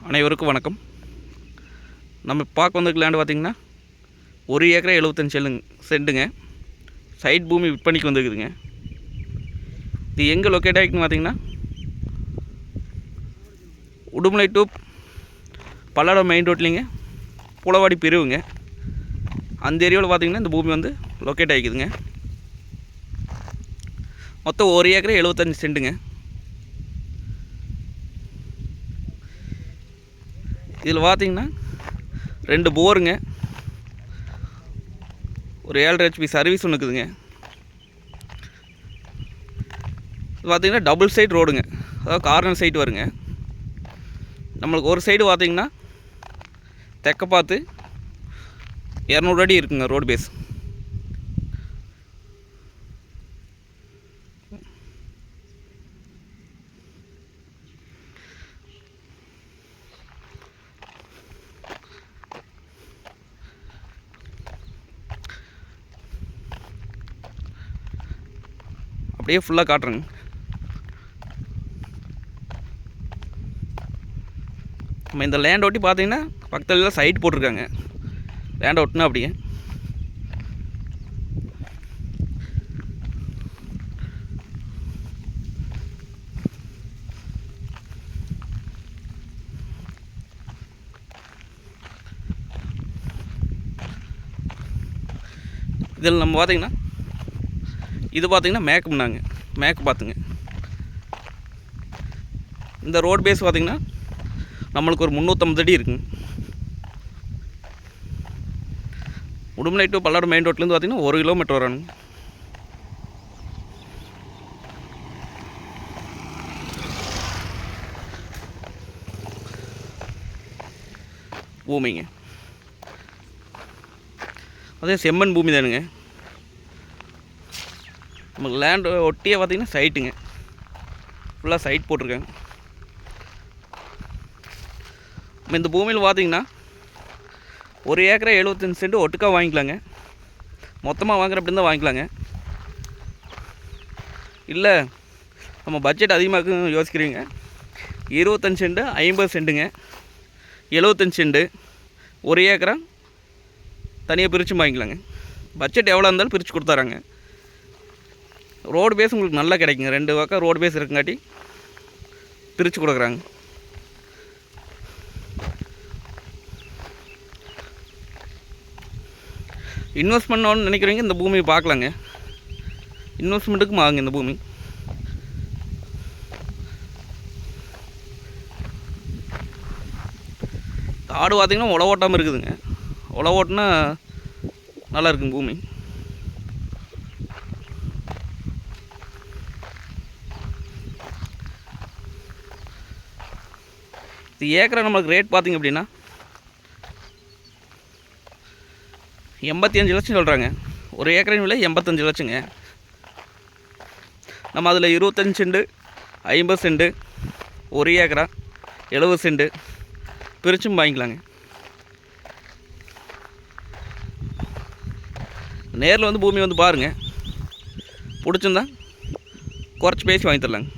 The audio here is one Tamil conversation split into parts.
அனைவருக்கும் வணக்கம். நம்ம பார்க்க வந்திருக்க லேண்டு பார்த்திங்கன்னா 1 ஏக்கரா 75 சென்ட்டுங்க. சைட் பூமி விற்பனைக்கு வந்துருக்குதுங்க. இது எங்கே லொக்கேட் ஆகிக்குன்னு பார்த்திங்கன்னா உடுமலை டு பல்லடம் மெயின் ரோட்லிங்க, புலவாடி பிரிவுங்க. அந்த ஏரியாவில் பார்த்திங்கன்னா இந்த பூமி வந்து லொக்கேட் ஆகிக்குதுங்க. மொத்தம் 1 ஏக்கரா 75 சென்ட்டுங்க. இதில் பார்த்திங்கன்னா 2 போருங்க, ஒரு 7.5 HP சர்வீஸ் ஒன்று இருக்குதுங்க. இது பார்த்திங்கன்னா டபுள் சைடு ரோடுங்க, அதாவது கார்னர் சைடு வருங்க. நம்மளுக்கு ஒரு சைடு பார்த்திங்கன்னா தெற்க பார்த்து 200 அடி இருக்குங்க ரோடு பேஸ். அப்படியே ஃபுல்லாக காட்டுறேங்க. நம்ம இந்த லேண்ட் ஒட்டி பார்த்தீங்கன்னா பக்கத்தில் சைட் போட்டிருக்காங்க. லேண்ட் ஒட்டினா அப்படியே இதில் நம்ம பார்த்திங்கன்னா இது பார்த்திங்கன்னா மேக்குனாங்க, மேக்கு பார்த்துங்க. இந்த ரோடு பேஸ் பார்த்திங்கன்னா நம்மளுக்கு ஒரு 350 அடி இருக்குங்க. உடுமலை டு பல்லடம் மெயின் ரோட்லேருந்து பார்த்திங்கன்னா 1 கிலோமீட்டர் வரணுங்க. பூமிங்க அதே செம்மண் பூமி தானுங்க. நமக்கு லேண்டு ஒட்டியே பார்த்திங்கன்னா சைட்டுங்க, ஃபுல்லாக சைட் போட்டிருக்காங்க. நம்ம இந்த பூமியில் பார்த்திங்கன்னா 1 ஏக்கரா 75 சென்ட் ஒட்டுக்கா வாங்கிக்கலாங்க. மொத்தமாக வாங்குற அப்படி தான் வாங்கிக்கலாங்க. இல்லை நம்ம பட்ஜெட் அதிகமாக யோசிக்கிறீங்க, 25 சென்ட் 50 சென்ட்டுங்க, 75 சென்ட்டு 1 ஏக்கரா தனியாக பிரித்து வாங்கிக்கலாங்க. பட்ஜெட் எவ்வளோ இருந்தாலும் பிரித்து கொடுத்தாராங்க. ரோடு பேஸ் உங்களுக்கு நல்லா கிடைக்குங்க. 2 பக்கம் ரோடு பேஸ் இருக்குங்காட்டி பிரித்து கொடுக்குறாங்க. இன்வெஸ்ட் பண்ணணும்னு நினைக்கிறீங்க, இந்த பூமியை பார்க்கலாங்க. இன்வெஸ்ட்மெண்ட்டுக்கும் ஆகுங்க இந்த பூமி. ஆடு பார்த்திங்கன்னா உழவு ஓட்டாமல் இருக்குதுங்க. உழவு ஓட்டினா நல்லா இருக்குங்க பூமி. இது ஏக்கரா நம்மளுக்கு ரேட் பார்த்திங்க அப்படின்னா 85 லட்சம் சொல்கிறாங்க. ஒரு ஏக்கரின் விலை 85 லட்சங்க. நம்ம அதில் 25 சென்ட்டு 50 சென்ட்டு 1 ஏக்கரா 70 சென்ட்டு பிரிச்சும் வாங்கிக்கலாங்க. நேரில் வந்து பூமி வந்து பாருங்கள், பிடிச்சிருந்தா குறைச்சி பேசி வாங்கி தரலாங்க.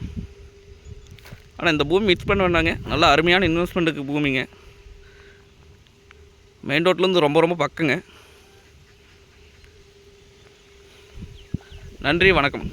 ஆனால் இந்த பூமி மிக்ஸ் பண்ண வேண்டாங்க, நல்லா அருமையான இன்வெஸ்ட்மெண்ட்டுக்கு பூமிங்க. மெயின் ரோட்லேருந்து ரொம்ப ரொம்ப பக்கங்க. நன்றி, வணக்கம்.